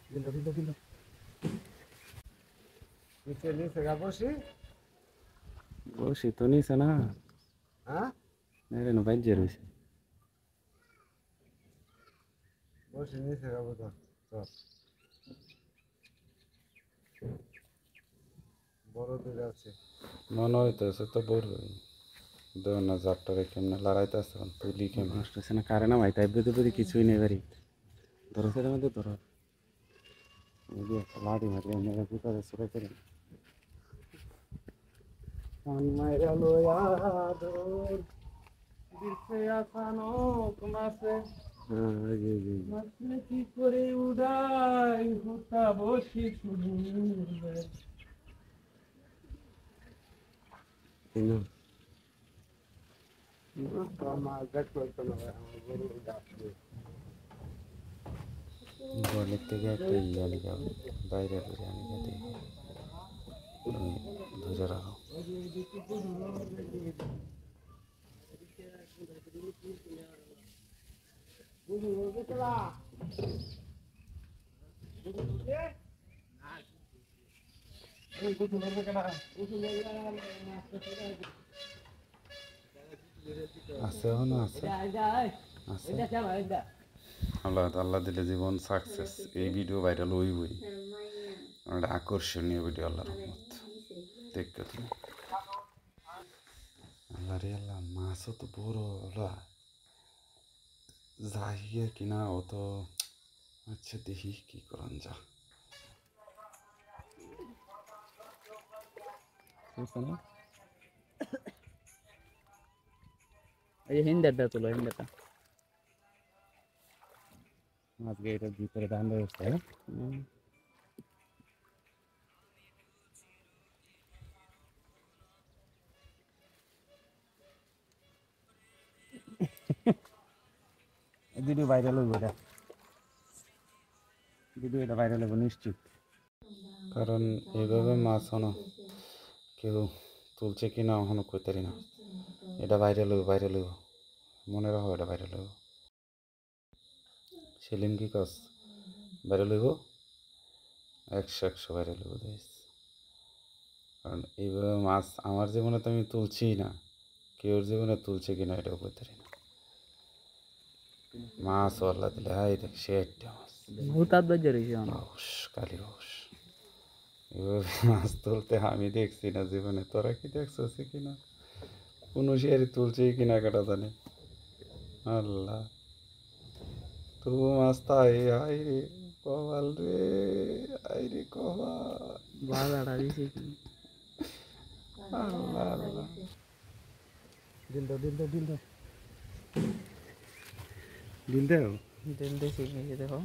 দিল নিচে নিচে গা বসি বসি তো নিছে না হ্যাঁ এর নো বাইজে রইছে বসি নিচে গা বুঝো চল বড় দূরে আছে মনে হইতেছে তো বড় দেও না জাপটারে কেমনে লড়াইতেছে তুলি কেমন আসতেছে না কারে না ভাই তাই বুঝে কিছুই নেই বাড়ি ধরো সেটার মধ্যে ধরো লাড়ি মারলে মেরে ভিতরে সরে করে মাইরা লয়া দোর দিছে আসানো কমাসে মাসলে কি করে উড়াই হুতা বসি শুনি আমার দেখতে হতো না আমার গরু যাচ্ছে বলের থেকে একটা ইয়ালি যাও বাইরে বিরিয়ানি খেতে তুমি ধরে রাখো আছে এখনো আছে আছে আল্লাহ আল্লাহ দিলে জীবন সাকসেস এই ভিডিও ভাইরাল হইবই একটা আকর্ষণীয় ভিডিও আল্লাহর রহমত দেখতে তুমি আল্লাহ রে আল্লাহ মাছও তো বড় ওলা যাইয়ে কিনা অত আচ্ছা দেখি কি করান যা এই হিন্দাটা তোলো হিন্দাটা আজকে এটার ভিতরে দাম রয়েছে ভিডিও ভাইরাল হইব এটা ভিডিও এটা ভাইরাল হইব নিশ্চিত কারণ এইভাবে মাছ হনো কেউ তুলছে কিনা এখনো কইতারি না এটা ভাইরাল হইব মনে রাখো এটা ভাইরাল হইব সেলিম কি কাজ ভাইরাল হইব 100 ভাইরাল হইব দেখ কারণ এইভাবে মাছ আমার জীবনে তো আমি তুলছিই না কেউর জীবনে তুলছে কিনা এটাও কইতারি না মাছ আল্লাহ দিলে হাই দেখ সে একটা মাছ ভূতাত বাজে রইছে বাউস কালি বাউস এভাবে মাছ তুলতে আমি দেখছি না জীবনে তোরা কি দেখছিস কিনা কোনো শিয়ারি তুলছে কিনা কাটা জানে আল্লাহ তবু মাছ তাই হাই রে কবাল রে হাই রে কবাল বাজাটা দিছে কি আল্লাহ আল্লাহ দিল দাও দিল দাও দিল দাও দিল দেও দিল দিছে কি দেখো